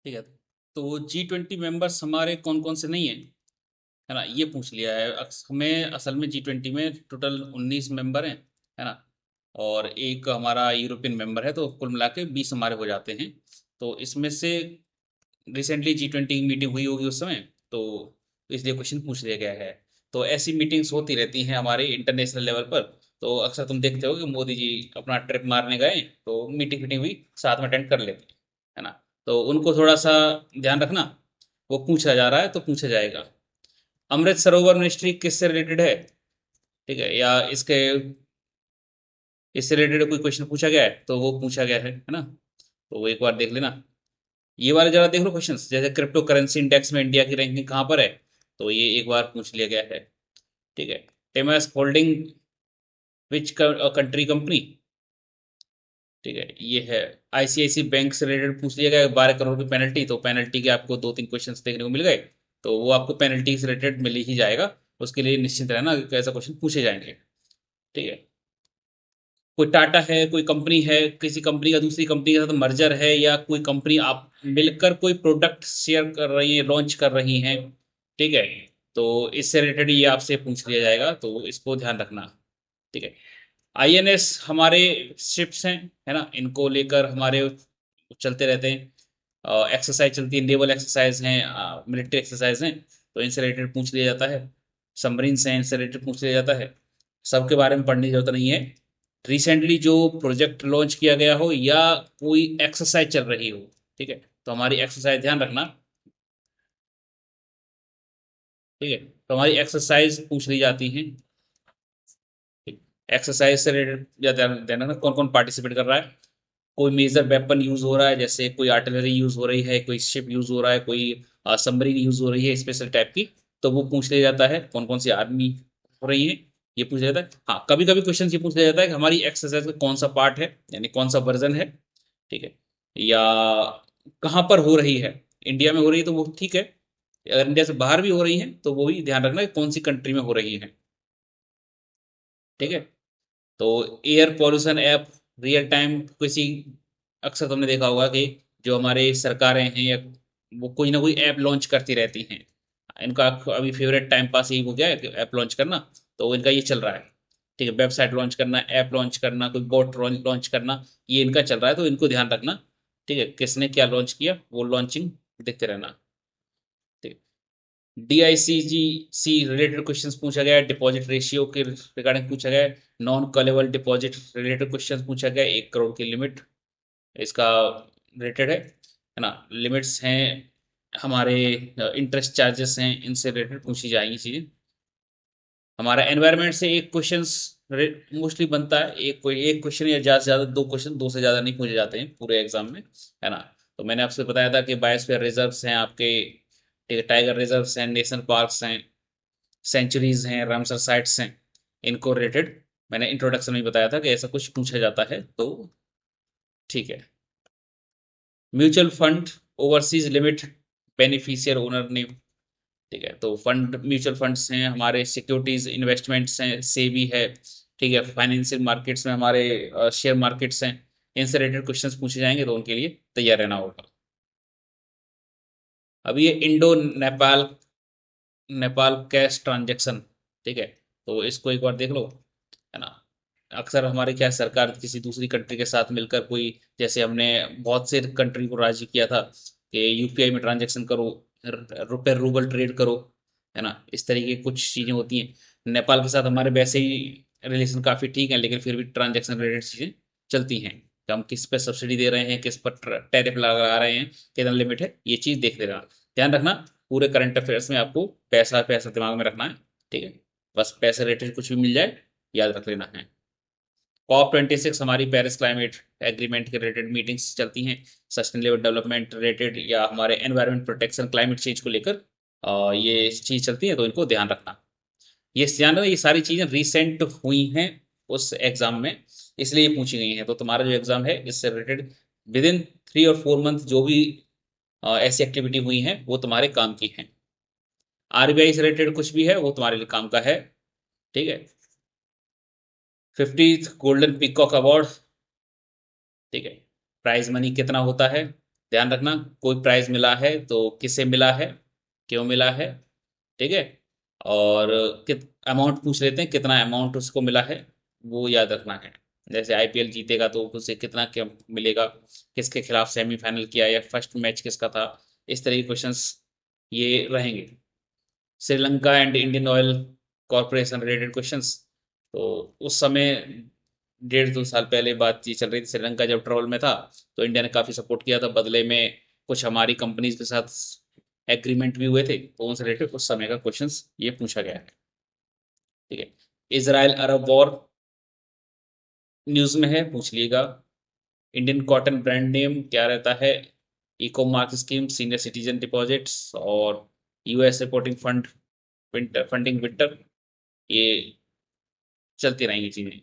ठीक है। तो G20 मेंबर्स हमारे कौन कौन से नहीं है, है ना, ये पूछ लिया है। हमें असल में G20 में टोटल 19 मेंबर हैं, है ना, और एक हमारा यूरोपियन मेंबर है, तो कुल मिला के 20 हमारे हो जाते हैं। तो इसमें से रिसेंटली G20 की मीटिंग हुई होगी उस समय, तो इसलिए क्वेश्चन पूछ लिया गया है। तो ऐसी मीटिंग्स होती रहती हैं हमारे इंटरनेशनल लेवल पर। तो अक्सर तुम देखते हो कि मोदी जी अपना ट्रिप मारने गए तो मीटिंग फीटिंग हुई, साथ में अटेंड कर लेते हैं, है ना। तो उनको थोड़ा सा ध्यान रखना, वो पूछा जा रहा है तो पूछा जाएगा। अमृत सरोवर मिनिस्ट्री किससे रिलेटेड है, ठीक है, या इससे रिलेटेड कोई क्वेश्चन पूछा गया है तो वो पूछा गया है ना। तो वो एक बार देख लेना। ये वाले जरा देख लो क्वेश्चंस, जैसे क्रिप्टो करेंसी इंडेक्स में इंडिया की रैंकिंग कहाँ पर है, तो ये एक बार पूछ लिया गया है। ठीक है। टेमस होल्डिंग विच कंट्री कंपनी, ठीक है, ये है। आईसीआईसी बैंक से रिलेटेड पूछ लिया गया, 12 करोड़ की पेनल्टी, तो पेनल्टी के आपको दो तीन क्वेश्चंस देखने को मिल गए, तो वो आपको पेनल्टी से रिलेटेड मिल ही जाएगा। उसके लिए निश्चिंत रहना कि ऐसा क्वेश्चन पूछे जाएंगे। ठीक है। कोई टाटा है, कोई कंपनी है, किसी कंपनी का दूसरी कंपनी के साथ मर्जर है, या कोई कंपनी आप मिलकर कोई प्रोडक्ट शेयर कर रही है, लॉन्च कर रही हैं, ठीक है, तो इससे रिलेटेड ये आपसे पूछ लिया जाएगा, तो इसको ध्यान रखना। ठीक है। आईएनएस हमारे शिप्स हैं, है ना, इनको लेकर हमारे चलते रहते हैं, एक्सरसाइज चलती है, नेवल एक्सरसाइज हैं, मिलिट्री एक्सरसाइज हैं, तो इनसे रिलेटेड पूछ लिया जाता है। सबमरीन्स हैं, इनसे रिलेटेड पूछ लिया जाता है। सबके बारे में पढ़ने की जरूरत नहीं है। रिसेंटली जो प्रोजेक्ट लॉन्च किया गया हो या कोई एक्सरसाइज चल रही हो, ठीक है, तो हमारी एक्सरसाइज ध्यान रखना। ठीक है। तो हमारी एक्सरसाइज पूछ ली जाती हैं। एक्सरसाइज से रिलेटेड ध्यान रखना कौन कौन पार्टिसिपेट कर रहा है। कोई मेजर वेपन यूज हो रहा है, जैसे कोई आर्टिलरी यूज हो रही है, कोई शिप यूज हो रहा है, कोई सबमरीन यूज हो रही है स्पेशल टाइप की, तो वो पूछ लिया जाता है। कौन कौन सी आर्मी हो रही है, ये पूछ लिया जाता है। हाँ, कभी कभी क्वेश्चन ये पूछ लिया जाता है कि हमारी एक्सरसाइज का कौन सा पार्ट है, यानी कौन सा वर्जन है, ठीक है, या कहाँ पर हो रही है। इंडिया में हो रही है तो वो ठीक है, अगर इंडिया से बाहर भी हो रही है तो वो भी ध्यान रखना कि कौन सी कंट्री में हो रही है। ठीक है। तो air pollution app real time किसी, अक्सर तुमने देखा होगा कि जो हमारे सरकारें हैं या वो कोई ना कोई ऐप लॉन्च करती रहती हैं। इनका अभी फेवरेट टाइम पास यही हो गया है कि ऐप लॉन्च करना, तो इनका ये चल रहा है। ठीक है, वेबसाइट लॉन्च करना, ऐप लॉन्च करना, कोई बोट लॉन्च करना, ये इनका चल रहा है, तो इनको ध्यान रखना। ठीक है, किसने क्या लॉन्च किया वो लॉन्चिंग देखते रहना। ठीक है। DICGC रिलेटेड क्वेश्चंस पूछा गया है, डिपॉजिट रेशियो के रिगार्डिंग पूछा गया है। Non callable deposit related questions पूछा गया है, 1 करोड़ की लिमिट इसका रिलेटेड है ना। लिमिट्स हैं हमारे, इंटरेस्ट चार्जेस हैं, इनसे रिलेटेड पूछी जाएंगी चीज़ें। हमारा एनवायरनमेंट से एक क्वेश्चंस मोस्टली बनता है, एक क्वेश्चन या ज़्यादा से ज़्यादा दो क्वेश्चन, दो से ज़्यादा नहीं पूछे जाते हैं पूरे एग्जाम में, है ना। तो मैंने आपसे बताया था कि बायोस्फीयर रिजर्व्स हैं आपके, ठीक है, टाइगर रिजर्व्स हैं, नेशनल पार्क्स हैं, सेंचुरीज हैं, रामसर साइट्स हैं, इनको रिलेटेड मैंने इंट्रोडक्शन में बताया था कि ऐसा कुछ पूछा जाता है, तो ठीक है। Mutual fund overseas limit beneficiary owner name, ठीक है, तो फंड म्यूचुअल फंड्स हैं हमारे, सिक्योरिटीज इन्वेस्टमेंट्स हैं, सेबी है, ठीक है, फाइनेंशियल मार्केट्स में हमारे शेयर मार्केट्स हैं। इनसे रिलेटेड क्वेश्चंस पूछे जाएंगे, तो उनके लिए तैयार रहना होगा। अब ये Indo Nepal Nepal cash transaction, ठीक है, तो इसको एक बार देख लो, है ना। अक्सर हमारे क्या सरकार किसी दूसरी कंट्री के साथ मिलकर कोई, जैसे हमने बहुत से कंट्री को राजी किया था कि यूपीआई में ट्रांजैक्शन करो, रुपए रूबल ट्रेड करो, है ना, इस तरीके की कुछ चीज़ें होती हैं। नेपाल के साथ हमारे वैसे ही रिलेशन काफ़ी ठीक है, लेकिन फिर भी ट्रांजैक्शन रिलेटेड चीज़ें चलती हैं कि हम किस पे सब्सिडी दे रहे हैं, किस पर टैरिफ लगा रहे हैं, कितना लिमिट है, ये चीज़ देख लेना। ध्यान रखना, पूरे करंट अफेयर्स में आपको पैसा पैसा दिमाग में रखना है। ठीक है, बस पैसे रिलेटेड कुछ भी मिल जाए याद रख लेना है। COP26 हमारी पेरिस क्लाइमेट एग्रीमेंट के रिलेटेड मीटिंग्स चलती हैं, सस्टेनेबल डेवलपमेंट रिलेटेड या हमारे एनवायरमेंट प्रोटेक्शन क्लाइमेट चेंज को लेकर ये चीज़ चलती है, तो इनको ध्यान रखना। ये ध्यान रखना, ये सारी चीज़ें रिसेंट हुई हैं उस एग्जाम में, इसलिए ये पूछी गई हैं। तो तुम्हारा जो एग्जाम है इससे रिलेटेड विद इन 3 और 4 मंथ जो भी ऐसी एक्टिविटी हुई हैं वो तुम्हारे काम की हैं। आरबीआई से रिलेटेड कुछ भी है वो तुम्हारे लिए काम का है। ठीक है। 50th गोल्डन पीकॉक अवार्ड, ठीक है, प्राइज मनी कितना होता है, ध्यान रखना, कोई प्राइज मिला है तो किसे मिला है, क्यों मिला है, ठीक है। और कित अमाउंट पूछ लेते हैं, कितना अमाउंट उसको मिला है, वो याद रखना है। जैसे आईपीएल जीतेगा तो उसे कितना क्या मिलेगा, किसके खिलाफ सेमीफाइनल किया या फर्स्ट मैच किसका था, इस तरह के क्वेश्चंस ये रहेंगे। Sri Lanka and Indian oil corporation related questions, तो उस समय 1.5-2 साल पहले बात ये चल रही थी, श्रीलंका जब ट्रबल में था तो इंडिया ने काफ़ी सपोर्ट किया था, बदले में कुछ हमारी कंपनीज के साथ एग्रीमेंट भी हुए थे, तो उनसे रिलेटेड उस समय का क्वेश्चंस ये पूछा गया है, ठीक है। इसराइल अरब वॉर न्यूज़ में है, पूछ लीजिएगा। इंडियन कॉटन ब्रांड नेम क्या रहता है, eco mark scheme, senior citizen deposits और US reporting fund, winter funding winter, ये चलती रहेंगी चीज़ें।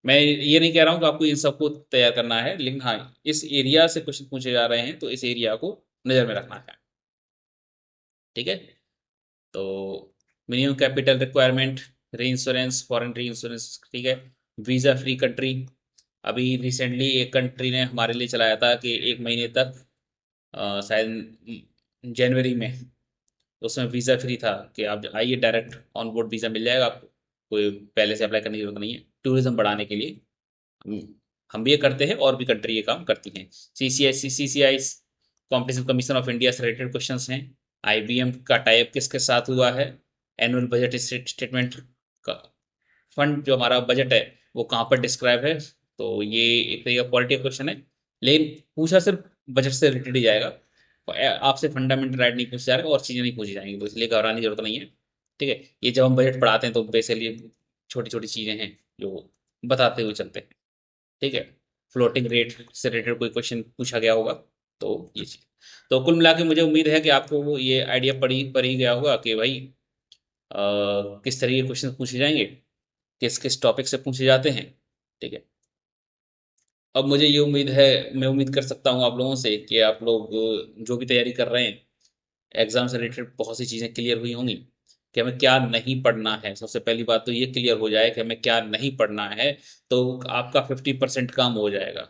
मैं ये नहीं कह रहा हूँ कि आपको इन सबको तैयार करना है, लेकिन हाँ, इस एरिया से क्वेश्चन पूछे जा रहे हैं तो इस एरिया को नज़र में रखना है, ठीक है। तो मिनिमम कैपिटल रिक्वायरमेंट, री इंश्योरेंस, फॉरेन री इंश्योरेंस, ठीक है। वीज़ा फ्री कंट्री, अभी रिसेंटली एक कंट्री ने हमारे लिए चलाया था कि 1 महीने तक, शायद जनवरी में, तो उसमें वीज़ा फ्री था कि आप आइए डायरेक्ट ऑन बोर्ड वीज़ा मिल जाएगा आपको, कोई पहले से अप्लाई करने की जरूरत नहीं है, टूरिज्म बढ़ाने के लिए हम हम भी ये करते हैं और भी कंट्री ये काम करती हैं। CCI competition commission of India से रिलेटेड क्वेश्चन हैं। IBM का टाइप किसके साथ हुआ है, एनुअल बजट स्टेटमेंट का फंड जो हमारा बजट है वो कहाँ पर डिस्क्राइब है, तो ये एक तरीके का पॉलिटिकल क्वेश्चन है, लेकिन पूछा सिर्फ बजट से रिलेटेड ही जाएगा, आपसे फंडामेंटल राइट नहीं पूछा जाएगा और चीज़ें नहीं पूछी जाएंगी, तो इसलिए घबराने की जरूरत नहीं है, ठीक है। ये जब हम बजट पढ़ाते हैं तो बेसिकली छोटी छोटी चीज़ें हैं जो बताते हुए चलते हैं, ठीक है। फ्लोटिंग रेट से रिलेटेड कोई क्वेश्चन पूछा गया होगा, तो ये चीज़, तो कुल मिला के मुझे उम्मीद है कि आपको वो ये आइडिया पड़ ही गया होगा कि भाई किस तरह के क्वेश्चन पूछे जाएंगे, किस किस टॉपिक से पूछे जाते हैं, ठीक है। अब मुझे ये उम्मीद है, मैं उम्मीद कर सकता हूँ आप लोगों से कि आप लोग जो भी तैयारी कर रहे हैं एग्जाम से रिलेटेड बहुत सी चीज़ें क्लियर हुई होंगी कि हमें क्या नहीं पढ़ना है। सबसे पहली बात तो ये क्लियर हो जाए कि हमें क्या नहीं पढ़ना है, तो आपका 50% काम हो जाएगा,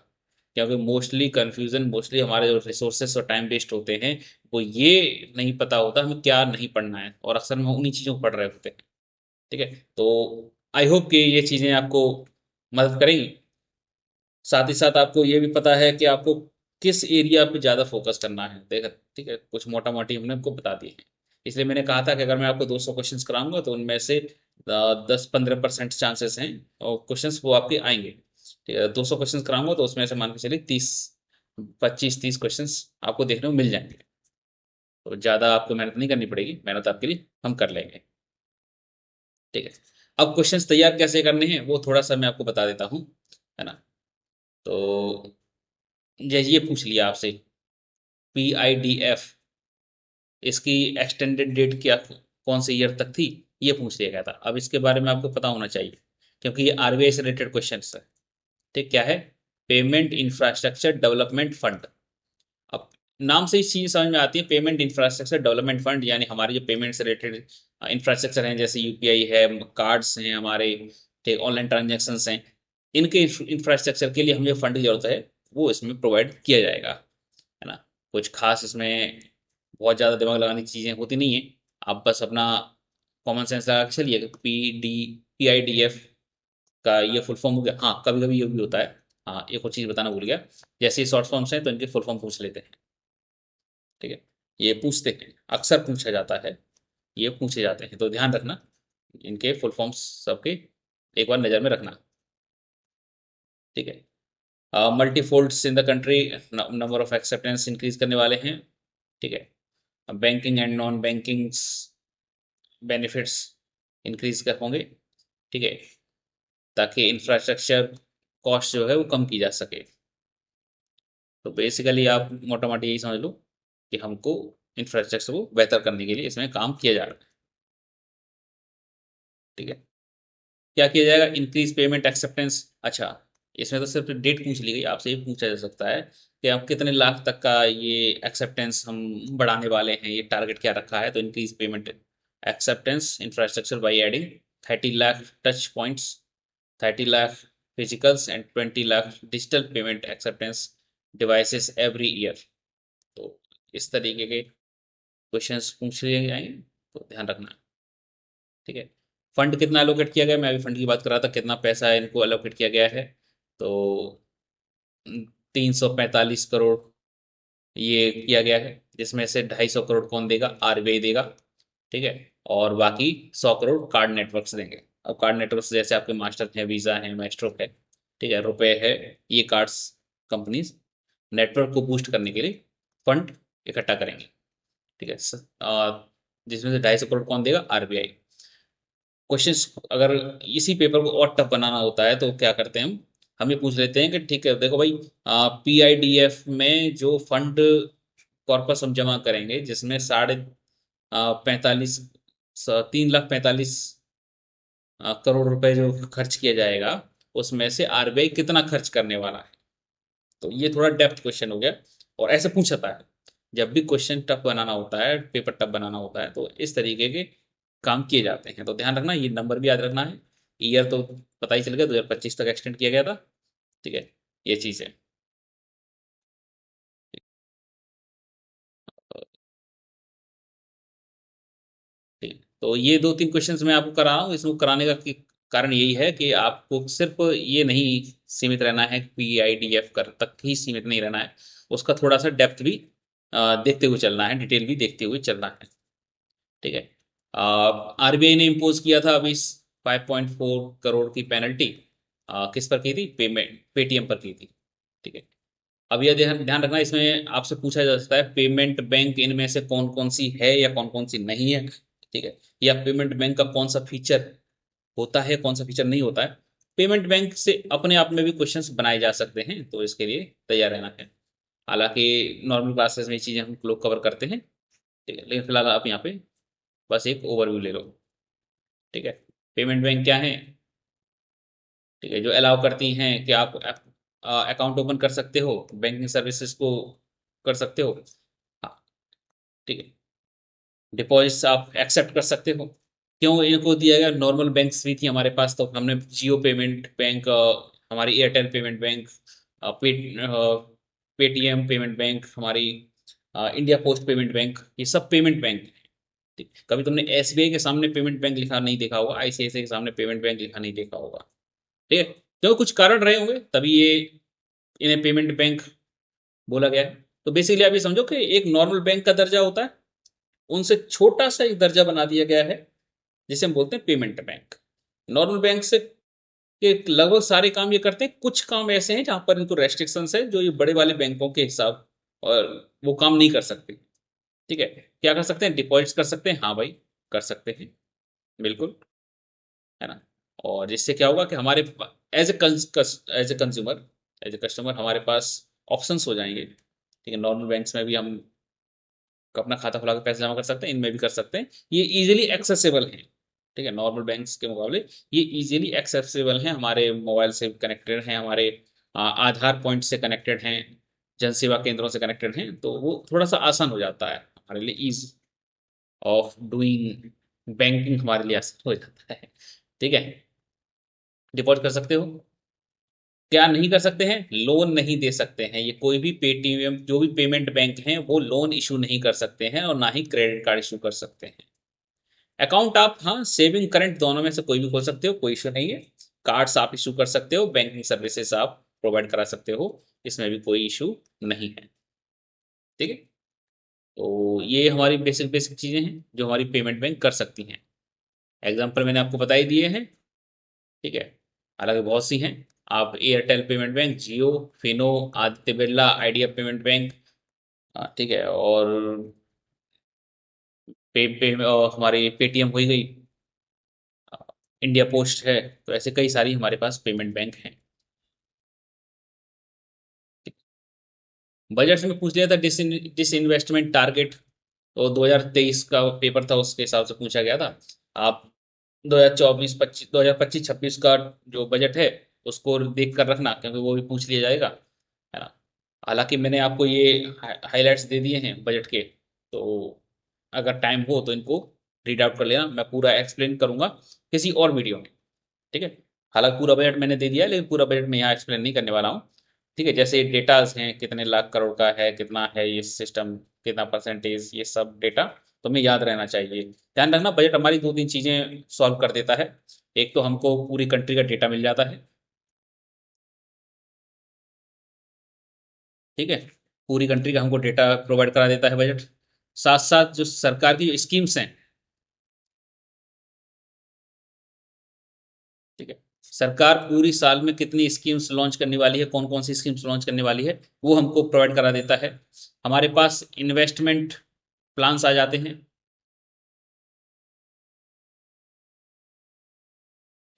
क्योंकि मोस्टली कन्फ्यूज़न, मोस्टली हमारे जो रिसोर्सेस और टाइम वेस्ट होते हैं वो ये नहीं पता होता हमें क्या नहीं पढ़ना है, और अक्सर हम उन्हीं चीज़ों को पढ़ रहे होते हैं, ठीक है। तो आई होप कि ये चीज़ें आपको मदद करेंगी। साथ ही साथ आपको ये भी पता है कि आपको किस एरिया पे ज़्यादा फोकस करना है, देखा, ठीक है। कुछ मोटा मोटी हमने आपको बता दिए हैं, इसलिए मैंने कहा था कि अगर मैं आपको 200 क्वेश्चंस कराऊंगा तो उनमें से 10-15% चांसेस हैं और क्वेश्चंस वो आपके आएंगे, ठीक है। 200 क्वेश्चंस कराऊंगा तो उसमें से मान के चलिए 25-30 क्वेश्चंस आपको देखने को मिल जाएंगे, तो ज़्यादा आपको मेहनत नहीं करनी पड़ेगी, मेहनत आपके लिए हम कर लेंगे, ठीक है। अब क्वेश्चंस तैयार कैसे करने हैं वो थोड़ा सा मैं आपको बता देता हूँ, है ना। तो जैसे ये पूछ लिया आपसे PIDF, इसकी एक्सटेंडेड डेट क्या, कौन से ईयर तक थी, ये पूछ लिया गया था। अब इसके बारे में आपको पता होना चाहिए क्योंकि ये RBI से रिलेटेड क्वेश्चन है, ठीक। क्या है, पेमेंट इंफ्रास्ट्रक्चर डेवलपमेंट फंड। अब नाम से ही चीज़ समझ में आती है, पेमेंट इंफ्रास्ट्रक्चर डेवलपमेंट फंड, यानी हमारे जो पेमेंट से रिलेटेड इंफ्रास्ट्रक्चर हैं, जैसे UPI है, कार्ड्स हैं हमारे, ठीक, ऑनलाइन ट्रांजेक्शन्स हैं, इनके इंफ्रास्ट्रक्चर के लिए हमें फंड की जरूरत है, वो इसमें प्रोवाइड किया जाएगा, है ना। कुछ खास इसमें बहुत ज़्यादा दिमाग लगाने की चीज़ें होती नहीं है, आप बस अपना कॉमन सेंस लगा के चलिए। PIDF का ये फुल फॉर्म हो गया, हाँ कभी कभी ये भी होता है, हाँ एक और चीज़ बताना भूल गया, जैसे शॉर्ट फॉर्म्स हैं तो इनके फुल फॉर्म पूछ लेते हैं, ठीक है। ये पूछते हैं, अक्सर पूछा जाता है, ये पूछे जाते हैं, तो ध्यान रखना इनके फुल फॉर्म्स सबके एक बार नज़र में रखना, ठीक है। Multifolds in the country, number of acceptance increase करने वाले हैं, ठीक है। Banking and non banking benefits increase कर होंगे, ठीक है, ताकि इंफ्रास्ट्रक्चर कॉस्ट जो है वो कम की जा सके। तो बेसिकली आप मोटा मोटी यही समझ लो कि हमको इंफ्रास्ट्रक्चर को बेहतर करने के लिए इसमें काम किया जा रहा है, ठीक है। क्या किया जाएगा, इंक्रीज पेमेंट एक्सेप्टेंस। अच्छा, इसमें तो सिर्फ डेट पूछ ली गई, आपसे ये पूछा जा सकता है कि आप कितने लाख तक का ये एक्सेप्टेंस हम बढ़ाने वाले हैं, ये टारगेट क्या रखा है, तो increase payment acceptance infrastructure by adding 30 lakh touch points, 30 lakh physicals and 20 lakh digital payment acceptance devices every year, तो इस तरीके के क्वेश्चंस पूछ लिए जाएंगे, तो ध्यान रखना। ठीक है। फंड कितना एलोकेट किया गया, मैं अभी फंड की बात कर रहा था, कितना पैसा इनको एलोकेट किया गया है। तो 345 करोड़ ये किया गया है, जिसमें से 250 करोड़ कौन देगा, आरबीआई देगा। ठीक है। और बाकी 100 करोड़ कार्ड नेटवर्क्स देंगे। अब कार्ड नेटवर्क्स जैसे आपके मास्टर है, वीज़ा है, माइस्ट्रो है, ठीक है, रुपए है, ये कार्ड्स कंपनीज नेटवर्क को बूस्ट करने के लिए फंड इकट्ठा करेंगे। ठीक है। जिसमें से 250 करोड़ कौन देगा, आरबीआई। क्वेश्चंस अगर इसी पेपर को और टफ बनाना होता है तो क्या करते हैं हम ये पूछ लेते हैं कि ठीक है देखो भाई, पीआईडीएफ में जो फंड कॉर्पस हम जमा करेंगे, जिसमें 3,45,करोड़ रुपए जो खर्च किया जाएगा, उसमें से आरबीआई कितना खर्च करने वाला है। तो ये थोड़ा डेप्थ क्वेश्चन हो गया, और ऐसे पूछता है जब भी क्वेश्चन टफ बनाना होता है, पेपर टफ बनाना होता है, तो इस तरीके के काम किए जाते हैं। तो ध्यान रखना, ये नंबर भी याद रखना है। ईयर तो पता ही चल गया, 2025 तक एक्सटेंड किया गया था। ठीक है, ये चीज़ है। ठीक है। तो ये दो तीन क्वेश्चंस मैं आपको करा रहा हूँ, इसको कराने का कारण यही है कि आपको सिर्फ ये नहीं सीमित रहना है, पीआईडीएफ कर तक ही सीमित नहीं रहना है, उसका थोड़ा सा डेप्थ भी देखते हुए चलना है, डिटेल भी देखते हुए चलना है। ठीक है। आरबीआई ने इम्पोज किया था अभी 5.4 करोड़ की पेनल्टी, किस पर की थी, पेटीएम पर की थी। ठीक है। अब यह ध्यान ध्यान रखना, इसमें आपसे पूछा जा सकता है पेमेंट बैंक इनमें से कौन कौन सी है या कौन कौन सी नहीं है। ठीक है। या पेमेंट बैंक का कौन सा फीचर होता है, कौन सा फीचर नहीं होता है। पेमेंट बैंक से अपने आप में भी क्वेश्चंस बनाए जा सकते हैं, तो इसके लिए तैयार रहना है। हालांकि नॉर्मल क्लासेस में ये चीज़ें हम लोग कवर करते हैं। ठीक है, लेकिन फिलहाल आप यहाँ पे बस एक ओवरव्यू ले लो। ठीक है। पेमेंट बैंक क्या है, ठीक है, जो अलाउ करती हैं कि आप अकाउंट ओपन कर सकते हो, बैंकिंग सर्विसेज को कर सकते हो। हाँ। ठीक है। डिपॉजिट्स आप एक्सेप्ट कर सकते हो। क्यों इनको दिया गया, नॉर्मल बैंक्स भी थी हमारे पास, तो हमने जियो पेमेंट बैंक, हमारी एयरटेल पेमेंट बैंक, पे पेटीएम पेमेंट बैंक, हमारी इंडिया पोस्ट पेमेंट बैंक, ये सब पेमेंट बैंक हैं। ठीक। कभी तुमने एसबीआई के सामने पेमेंट बैंक लिखा नहीं देखा होगा, आईसीआईसीआई के सामने पेमेंट बैंक लिखा नहीं देखा होगा। ठीक है। क्यों, कुछ कारण रहे होंगे तभी ये इन्हें पेमेंट बैंक बोला गया है। तो बेसिकली आप ये समझो कि एक नॉर्मल बैंक का दर्जा होता है, उनसे छोटा सा एक दर्जा बना दिया गया है, जिसे हम बोलते हैं पेमेंट बैंक। नॉर्मल बैंक से के लगभग सारे काम ये करते हैं, कुछ काम ऐसे हैं जहां पर इनको रेस्ट्रिक्शंस है, जो ये बड़े वाले बैंकों के हिसाब और वो काम नहीं कर सकते। ठीक है। क्या कर सकते हैं, डिपॉजिट्स कर सकते हैं, हाँ भाई कर सकते हैं, बिल्कुल, है ना। और जिससे क्या होगा कि हमारे as a consumer, as a customer हमारे पास ऑप्शंस हो जाएंगे। ठीक है। नॉर्मल बैंक्स में भी हम अपना खाता खुला के पैसे जमा कर सकते हैं, इनमें भी कर सकते हैं, ये इजीली एक्सेसिबल है। ठीक है। नॉर्मल बैंक्स के मुकाबले ये इजीली एक्सेसिबल हैं, हमारे मोबाइल से कनेक्टेड हैं, हमारे आधार पॉइंट से कनेक्टेड हैं, जन सेवा केंद्रों से कनेक्टेड हैं, तो वो थोड़ा सा आसान हो जाता है हमारे लिए, ईज ऑफ डूइंग बैंकिंग हमारे लिए आसान हो जाता है। ठीक है। डिपॉजिट कर सकते हो। क्या नहीं कर सकते हैं, लोन नहीं दे सकते हैं, ये कोई भी पेटीएम जो भी पेमेंट बैंक हैं वो लोन इशू नहीं कर सकते हैं, और ना ही क्रेडिट कार्ड इशू कर सकते हैं। अकाउंट आप हाँ सेविंग करंट दोनों में से कोई भी खोल सकते हो, कोई इशू नहीं है। कार्ड्स आप इशू कर सकते हो, बैंकिंग सर्विसेज आप प्रोवाइड करा सकते हो, इसमें भी कोई इशू नहीं है। ठीक है। तो ये हमारी बेसिक बेसिक चीज़ें हैं जो हमारी पेमेंट बैंक कर सकती हैं। एग्जाम्पल मैंने आपको बता ही दिए हैं। ठीक है। हालांकि बहुत सी हैं, आप Airtel payment bank, Jio, Fino, Aditya Birla, Idea payment bank, ठीक है, और हमारी पेटीएम हो ही गई, इंडिया पोस्ट है, तो ऐसे कई सारी हमारे पास पेमेंट बैंक हैं। बजट से में पूछ लिया था डिस इन्वेस्टमेंट टारगेट, तो 2023 का पेपर था, उसके हिसाब से पूछा गया था। आप 2025-26 का जो बजट है उसको देख कर रखना, क्योंकि वो भी पूछ लिया जाएगा, है ना। हालांकि मैंने आपको ये हाइलाइट्स दे दिए हैं बजट के, तो अगर टाइम हो तो इनको रीड आउट कर लेना, मैं पूरा एक्सप्लेन करूंगा किसी और वीडियो में। ठीक है। हालांकि पूरा बजट मैंने दे दिया है, लेकिन पूरा बजट मैं यहाँ एक्सप्लेन नहीं करने वाला हूँ। ठीक है, जैसे डेटाज हैं कितने लाख करोड़ का है, कितना है ये सिस्टम, कितना परसेंटेज, ये सब डेटा तो हमें याद रहना चाहिए। ध्यान रखना बजट हमारी दो तीन चीजें सॉल्व कर देता है। एक तो हमको पूरी कंट्री का डेटा मिल जाता है, ठीक है, पूरी कंट्री का हमको डेटा प्रोवाइड करा देता है बजट। साथ साथ जो सरकार की स्कीम्स हैं, ठीक है, सरकार पूरी साल में कितनी स्कीम्स लॉन्च करने वाली है, कौन कौन सी स्कीम्स लॉन्च करने वाली है, वो हमको प्रोवाइड करा देता है। हमारे पास इन्वेस्टमेंट प्लान्स आ जाते हैं,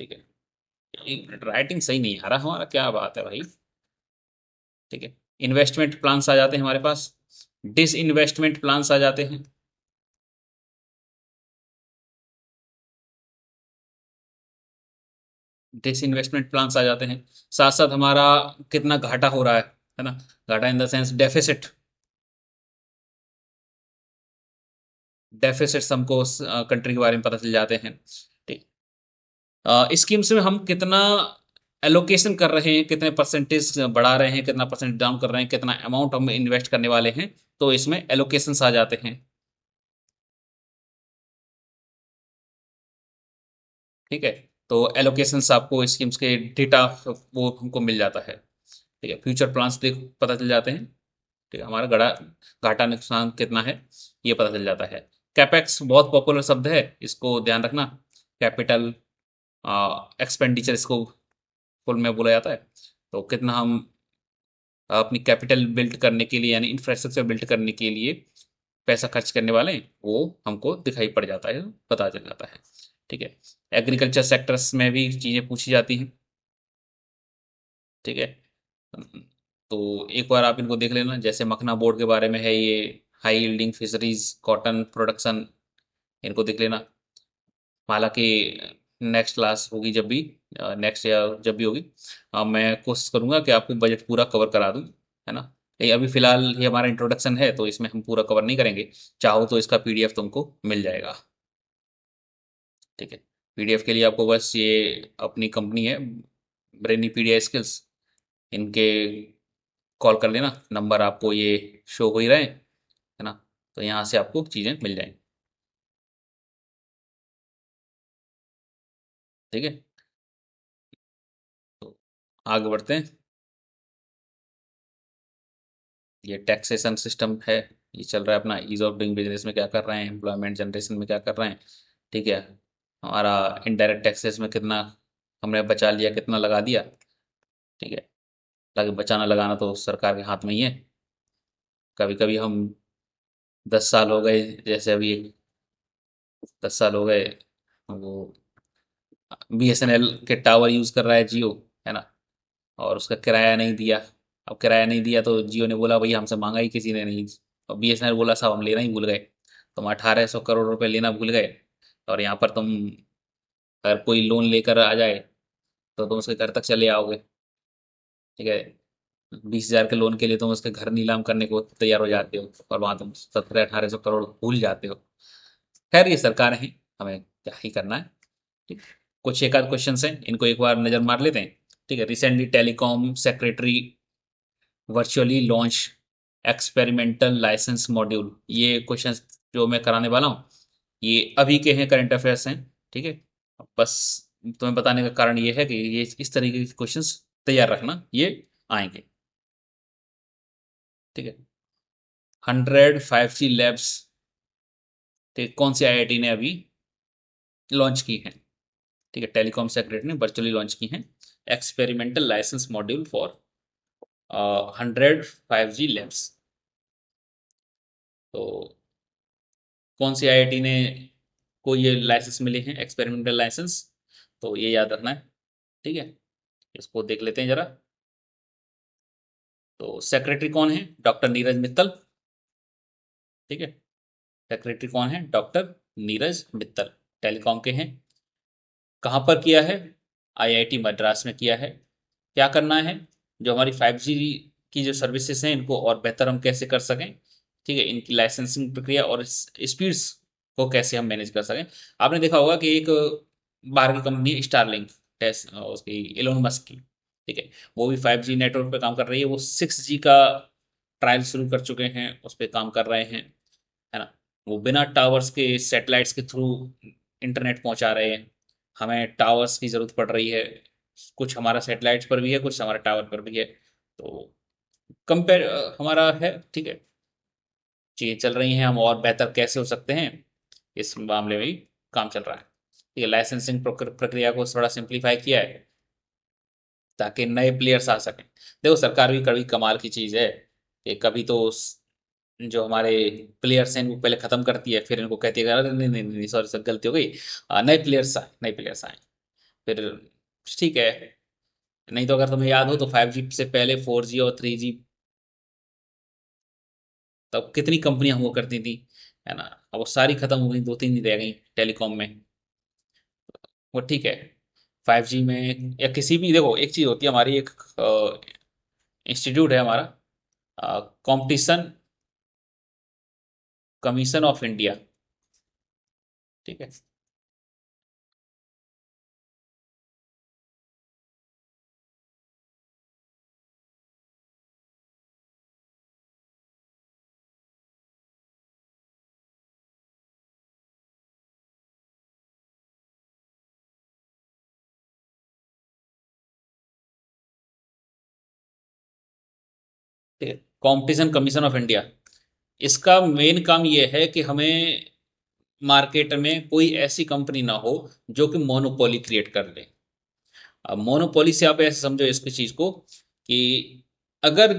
ठीक है। एक मिनट, राइटिंग सही नहीं आ रहा हमारा, क्या बात है भाई। ठीक है, इन्वेस्टमेंट प्लान्स आ जाते हैं हमारे पास, डिस इन्वेस्टमेंट प्लान्स आ जाते हैं, डिस इन्वेस्टमेंट प्लान्स आ जाते हैं। साथ साथ हमारा कितना घाटा हो रहा है ना, घाटा in the sense deficit, deficits हमको उस कंट्री के बारे में पता चल जाते हैं। ठीक, स्कीम्स में हम कितना एलोकेशन कर रहे हैं, कितने परसेंटेज बढ़ा रहे हैं, कितना परसेंट डाउन कर रहे हैं, कितना अमाउंट हम इन्वेस्ट करने वाले हैं, तो इसमें एलोकेशंस आ जाते हैं। ठीक है, तो एलोकेशंस आपको स्कीम्स के डेटा वो हमको मिल जाता है। ठीक है, फ्यूचर प्लान्स देख पता चल जाते हैं। ठीक है, हमारा गड़ा घाटा नुकसान कितना है ये पता चल जाता है। कैपेक्स बहुत पॉपुलर शब्द है, इसको ध्यान रखना। कैपिटल एक्सपेंडिचर इसको फुल में बोला जाता है। तो कितना हम अपनी कैपिटल बिल्ड करने के लिए यानी इंफ्रास्ट्रक्चर बिल्ड करने के लिए पैसा खर्च करने वाले हैं, वो हमको दिखाई पड़ जाता है, पता चल जाता है। ठीक है, एग्रीकल्चर सेक्टर्स में भी चीज़ें पूछी जाती हैं। ठीक है, तो एक बार आप इनको देख लेना, जैसे मखना बोर्ड के बारे में है ये, high yielding fisheries cotton production, इनको देख लेना। हालांकि नेक्स्ट क्लास होगी जब भी, नेक्स्ट या जब भी होगी, मैं कोशिश करूंगा कि आपको बजट पूरा कवर करा दूं, है ना। ये अभी फिलहाल ये हमारा इंट्रोडक्शन है, तो इसमें हम पूरा कवर नहीं करेंगे। चाहो तो इसका पीडीएफ तुमको मिल जाएगा। ठीक है, पीडीएफ के लिए आपको बस ये अपनी कंपनी है ब्रेनी पीडिया स्किल्स, इनके कॉल कर लेना, नंबर आपको ये शो हो ही रहे हैं, है ना। तो यहाँ से आपको चीज़ें मिल जाएंगी। ठीक है, तो आगे बढ़ते हैं। ये टैक्सेशन सिस्टम है, ये चल रहा है अपना, ईज ऑफ डूइंग बिजनेस में क्या कर रहे हैं, एम्प्लॉयमेंट जनरेशन में क्या कर रहे हैं। ठीक है, हमारा इनडायरेक्ट टैक्सेस में कितना हमने बचा लिया, कितना लगा दिया। ठीक है, ताकि बचाना लगाना तो सरकार के हाथ में ही है। कभी कभी हम 10 साल हो गए, जैसे अभी 10 साल हो गए, वो बीएसएनएल के टावर यूज कर रहा है जियो, है ना, और उसका किराया नहीं दिया। अब किराया नहीं दिया तो जियो ने बोला भैया हमसे मांगा ही किसी ने नहीं, और बीएसएनएल बोला साहब हम लेना ही भूल गए। तुम 1800 करोड़ रुपए लेना भूल गए, और यहाँ पर तुम अगर कोई लोन लेकर आ जाए तो तुम उसके घर तक चले आओगे। ठीक है, 20,000 के लोन के लिए तुम उसके घर नीलाम करने को तैयार हो जाते हो, और वहां तुम 1700-1800 करोड़ भूल जाते हो। खैर ये सरकार है, हमें क्या ही करना है। ठीक, कुछ एक आध क्वेश्चन हैं, इनको एक बार नजर मार लेते हैं। ठीक है, recently telecom secretary virtually launch experimental licence module, ये क्वेश्चन जो मैं कराने वाला हूँ ये अभी के हैं, करंट अफेयर्स हैं। ठीक है, बस तुम्हें बताने का कारण ये है कि ये इस तरीके के क्वेश्चंस तैयार रखना, ये आएंगे। ठीक है, 100 5G लैब्स, ठीक, कौन सी आईआईटी ने अभी लॉन्च की है। ठीक है, टेलीकॉम सेक्रेटरी ने वर्चुअली लॉन्च की है experimental licence module for 100 5G labs. तो कौन सी आईआईटी ने को ये लाइसेंस मिले हैं, एक्सपेरिमेंटल लाइसेंस, तो ये याद रखना है। ठीक है, इसको देख लेते हैं जरा। तो सेक्रेटरी कौन है, डॉक्टर नीरज मित्तल। ठीक है, सेक्रेटरी कौन है, डॉक्टर नीरज मित्तल, टेलीकॉम के हैं। कहाँ पर किया है, आईआईटी मद्रास में किया है। क्या करना है, जो हमारी 5G की जो सर्विसेज हैं इनको और बेहतर हम कैसे कर सकें। ठीक है, इनकी लाइसेंसिंग प्रक्रिया और स्पीड्स को कैसे हम मैनेज कर सकें। आपने देखा होगा कि एक बाहर की कंपनी है स्टारलिंक, टेस्ट उसकी इलोन मस्क की, ठीक है, वो भी 5G नेटवर्क पे काम कर रही है। वो 6G का ट्रायल शुरू कर चुके हैं, उस पर काम कर रहे हैं, है ना। वो बिना टावर्स के सैटेलाइट्स के थ्रू इंटरनेट पहुंचा रहे हैं। हमें टावर्स की ज़रूरत पड़ रही है, कुछ हमारा सैटेलाइट्स पर भी है, कुछ हमारा टावर पर भी है। तो कंपेयर हमारा है, ठीक है। चीज़ें चल रही हैं, हम और बेहतर कैसे हो सकते हैं इस मामले में भी काम चल रहा है। ठीक है, लाइसेंसिंग प्रक्रिया को थोड़ा सिंप्लीफाई किया है ताकि नए प्लेयर्स आ सकें। देखो सरकार भी कभी कमाल की चीज़ है कि कभी तो जो हमारे प्लेयर्स हैं इनको पहले ख़त्म करती है, फिर इनको कहती है अरे नहीं नहीं नहीं सॉरी सर गलती हो गई, नए प्लेयर्स आए, नए प्लेयर्स आए, फिर ठीक है। नहीं तो अगर तुम्हें याद हो तो 5G से पहले 4G और 3G, तब कितनी कंपनियां हुआ करती थी, है ना। अब वो सारी खत्म हो गई, दो तीन ही रह गई टेलीकॉम में। वो ठीक है, 5G में या किसी भी, देखो एक चीज़ होती है हमारी, एक इंस्टीट्यूट है हमारा, कंपटीशन कमीशन ऑफ इंडिया, ठीक है। ठीक है, कंपटीशन कमीशन ऑफ इंडिया, इसका मेन काम ये है कि हमें मार्केट में कोई ऐसी कंपनी ना हो जो कि मोनोपोली क्रिएट कर ले। अब मोनोपोली से आप ऐसे समझो इसकी चीज को कि अगर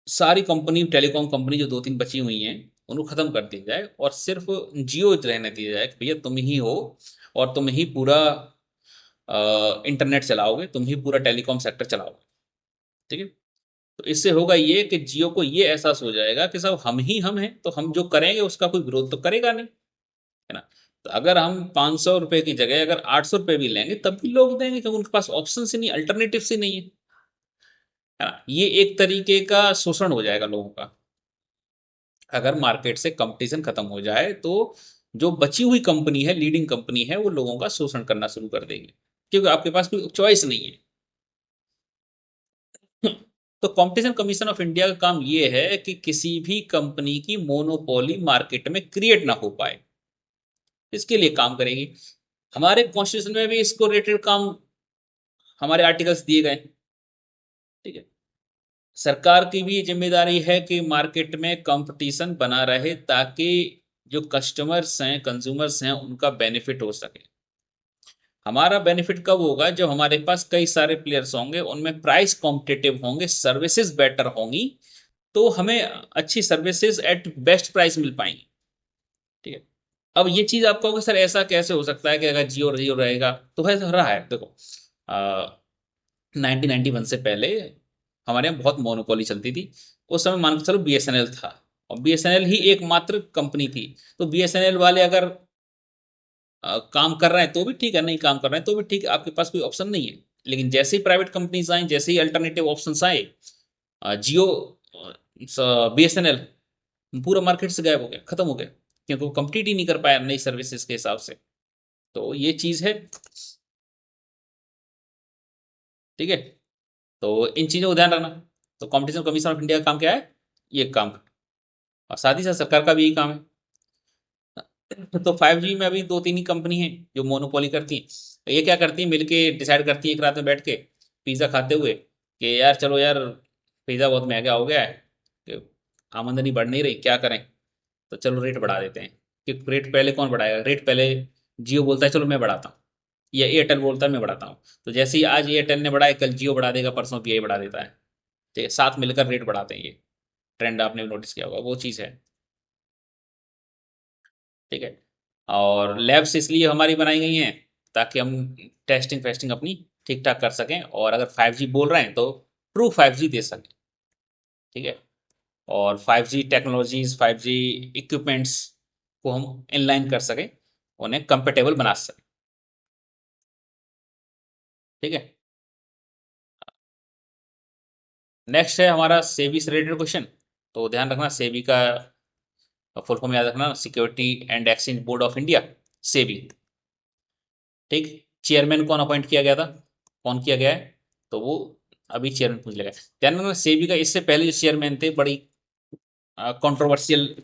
सारी कंपनी, टेलीकॉम कंपनी जो दो तीन बची हुई हैं उनको खत्म कर दिया जाए और सिर्फ जियो रहने दिया जाए कि भैया तुम ही हो और तुम ही पूरा इंटरनेट चलाओगे, तुम ही पूरा टेलीकॉम सेक्टर चलाओगे, ठीक है। तो इससे होगा ये कि जियो को ये एहसास हो जाएगा कि सब हम ही हम हैं, तो हम जो करेंगे उसका कोई विरोध तो करेगा नहीं, है ना। तो अगर हम 500 रुपए की जगह अगर 800 रुपए भी लेंगे तब भी लोग देंगे, क्योंकि उनके पास ऑप्शन ही नहीं, अल्टरनेटिव ही नहीं है ना। ये एक तरीके का शोषण हो जाएगा लोगों का। अगर मार्केट से कंपटीशन खत्म हो जाए तो जो बची हुई कंपनी है, लीडिंग कंपनी है, वो लोगों का शोषण करना शुरू कर देगी, क्योंकि आपके पास कोई चॉइस नहीं है। तो कंपटीशन कमीशन ऑफ इंडिया का काम ये है कि किसी भी कंपनी की मोनोपोली मार्केट में क्रिएट ना हो पाए, इसके लिए काम करेगी। हमारे कॉन्स्टिट्यूशन में भी इसको रिलेटेड काम, हमारे आर्टिकल्स दिए गए हैं, ठीक है। सरकार की भी जिम्मेदारी है कि मार्केट में कंपटीशन बना रहे ताकि जो कस्टमर्स हैं, कंज्यूमर्स हैं, उनका बेनिफिट हो सके। हमारा बेनिफिट कब होगा, जब हमारे पास कई सारे प्लेयर्स होंगे, उनमें प्राइस कॉम्पिटिटिव होंगे, सर्विसेज बेटर होंगी, तो हमें अच्छी सर्विसेज एट बेस्ट प्राइस मिल पाएंगी, ठीक है। अब ये चीज आप कहोगे सर ऐसा कैसे हो सकता है कि अगर जियो जियो रहेगा, तो ऐसा रहा है। देखो 1991 से पहले हमारे यहाँ बहुत मोनोपोली चलती थी। उस समय मान के चलो BSNL था, और BSNL ही एकमात्र कंपनी थी। तो BSNL वाले अगर काम कर रहे हैं तो भी ठीक है, नहीं काम कर रहे हैं तो भी ठीक है, आपके पास कोई ऑप्शन नहीं है। लेकिन जैसे ही प्राइवेट कंपनीज आई, जैसे ही अल्टरनेटिव ऑप्शंस आए, जियो, BSNL पूरा मार्केट से गायब हो गया, खत्म हो गया, क्योंकि वो compete ही नहीं कर पाया नई सर्विसेज के हिसाब से। तो ये चीज है, ठीक है। तो इन चीजों को ध्यान रखना। तो कंपटीशन कमीशन ऑफ इंडिया का काम क्या है, ये काम। और साथ ही साथ सरकार का भी यही काम है। तो 5G में अभी दो तीन ही कंपनी है जो मोनोपोली करती हैं। तो ये क्या करती है, मिलके डिसाइड करती है एक रात में बैठ के, पिज़्ज़ा खाते हुए, कि यार चलो यार पिज़्ज़ा बहुत महंगा हो गया है, कि आमदनी बढ़ नहीं रही, क्या करें। तो चलो रेट बढ़ा देते हैं। कि रेट पहले कौन बढ़ाएगा, रेट पहले जियो बोलता है चलो मैं बढ़ाता हूँ, या एयरटेल बोलता है मैं बढ़ाता हूँ। तो जैसे ही आज एयरटेल ने बढ़ाया, कल जियो बढ़ा देगा, परसों भी बढ़ा देता है। ठीक है, साथ मिलकर रेट बढ़ाते हैं। ये ट्रेंड आपने नोटिस किया होगा, वो चीज़ है, ठीक है। और लैब्स इसलिए हमारी बनाई गई हैं ताकि हम टेस्टिंग फेस्टिंग अपनी ठीक ठाक कर सकें, और अगर 5G बोल रहे हैं तो ट्रू 5G दे सकें, ठीक है। और 5G टेक्नोलॉजीज, 5G इक्विपमेंट्स को हम इनलाइन कर सकें, उन्हें कंपेटेबल बना सकें, ठीक है। नेक्स्ट है हमारा सेबी से रिलेटेड क्वेश्चन। तो ध्यान रखना, सेबी का फुल फॉर्म याद रखना, security and exchange board of India, SEBI, ठीक। चेयरमैन कौन अपॉइंट किया गया था, कौन किया गया है, तो वो अभी चेयरमैन पूछ लेगा। ध्यान रखना सेबी का इससे पहले जो चेयरमैन थे बड़ी कंट्रोवर्शियल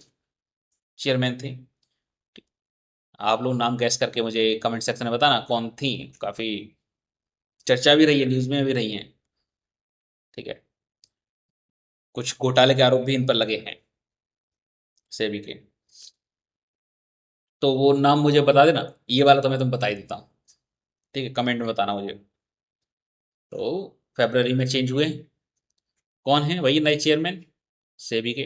चेयरमैन थे। आप लोग नाम गैस करके मुझे कमेंट सेक्शन में बताना कौन थी। काफी चर्चा भी रही है, न्यूज में भी रही है। ठीक है, कुछ घोटाले के आरोप भी इन पर लगे हैं सेबी के। तो वो नाम मुझे बता देना, ये वाला तो मैं तुम्हें बता ही देता हूँ। ठीक है, कमेंट में बताना मुझे। तो फरवरी में चेंज हुए, कौन है वही नए चेयरमैन सेबी के।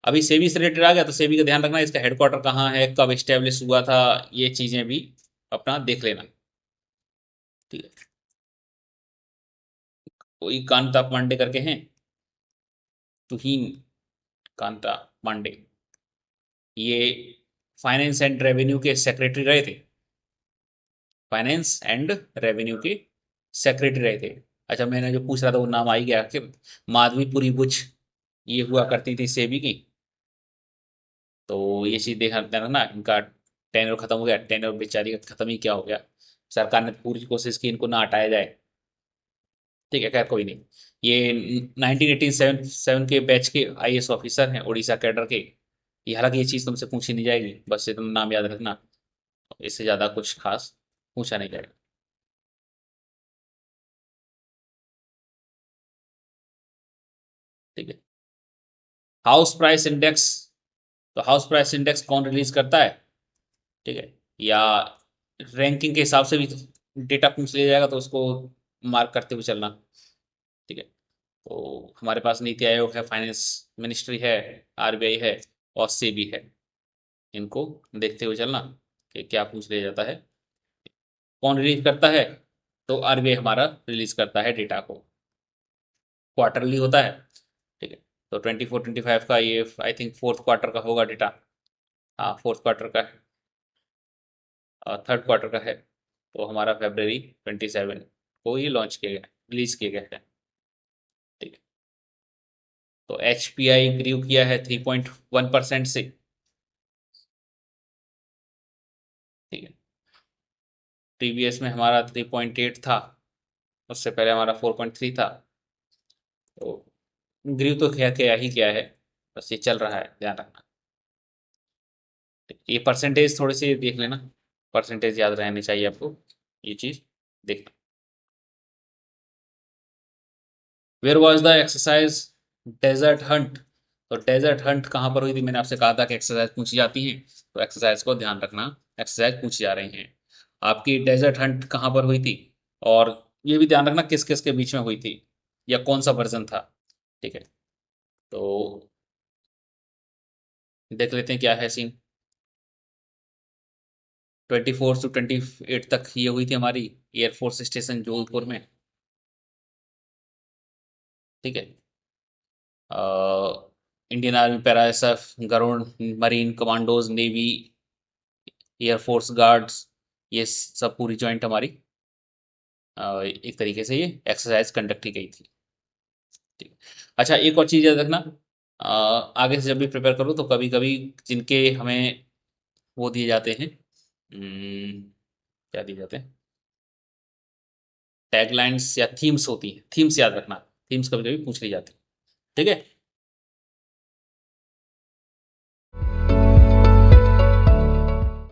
अभी सेबी से रिलेटेड आ गया तो सेबी का ध्यान रखना, इसका हेडक्वार्टर कहाँ है, कब स्टेब्लिश हुआ था, ये चीजें भी अपना देख लेना। ठीक है, कोई कांता पांडे करके हैं, तुहीन कांता पांडे, ये फाइनेंस एंड रेवेन्यू के सेक्रेटरी रहे थे। फाइनेंस एंड रेवेन्यू के सेक्रेटरी रहे थे। अच्छा, मैंने जो पूछ रहा था वो नाम आ ही गया कि माधवीपुरी बुच ये हुआ करती थी सेबी की। तो ये चीज देखना देना ना, इनका टेन्योर खत्म हो गया, टेन्योर बेचारी का खत्म ही क्या हो गया। सरकार ने पूरी कोशिश की इनको ना हटाया जाए। ठीक है, खैर कोई नहीं। ये 1987 के बैच के आईएएस ऑफिसर हैं उड़ीसा कैडर के। ये हालांकि ये चीज़ तुमसे पूछी नहीं जाएगी, बस ये तुम नाम याद रखना, इससे ज़्यादा कुछ खास पूछा नहीं जाएगा। ठीक है, हाउस प्राइस इंडेक्स। तो हाउस प्राइस इंडेक्स कौन रिलीज करता है? ठीक है, या रैंकिंग के हिसाब से भी डेटा पूछ लिया जाएगा, तो उसको मार्क करते हुए चलना। ठीक है, तो हमारे पास नीति आयोग है, फाइनेंस मिनिस्ट्री है, आरबीआई है और सेबी है। इनको देखते हुए चलना कि क्या पूछ लिया जाता है। कौन रिलीज करता है? तो आरबीआई हमारा रिलीज करता है डेटा को, क्वार्टरली होता है। ठीक है, तो 24-25 का ये आई थिंक फोर्थ क्वार्टर का होगा डेटा। हाँ, फोर्थ क्वार्टर का है, थर्ड क्वार्टर का है। तो हमारा February 27 को ये लॉन्च किया गया, रिलीज किया गया है। ठीक है, तो एच पी आई ग्रीव किया है 3.1% से। ठीक है, प्रीवियस में हमारा 3.8 था, उससे पहले हमारा 4.3 था। तो ग्रीव तो क्या क्या ही क्या है, बस ये चल रहा है, ध्यान रखना। ये परसेंटेज थोड़ी सी देख लेना, परसेंटेज याद रहनी चाहिए आपको, ये चीज़ देखना। Where was the exercise desert hunt? तो डेजर्ट हंट कहाँ पर हुई थी? मैंने आपसे कहा था कि एक्सरसाइज पूछी जाती है, तो एक्सरसाइज को ध्यान रखना, एक्सरसाइज पूछी जा रही हैं। आपकी डेजर्ट हंट कहाँ पर हुई थी? और ये भी ध्यान रखना किस किस के बीच में हुई थी, या कौन सा वर्जन था। ठीक है, तो देख लेते हैं क्या है सीन। 24 से 28 तक ये हुई थी हमारी एयरफोर्स स्टेशन जोधपुर में। ठीक है, Indian Army, para SF, Garud, marine commandos, navy, air force guards, ये सब पूरी जॉइंट हमारी एक तरीके से ये एक्सरसाइज कंडक्ट की गई थी। ठीक। अच्छा, एक और चीज़ याद रखना, आगे से जब भी प्रिपेयर करो तो कभी कभी जिनके हमें वो दिए जाते हैं, क्या दिए जाते हैं, टैगलाइंस या थीम्स होती हैं, थीम्स याद रखना, थीम्स कभी कभी पूछ ली जाती है। ठीक है,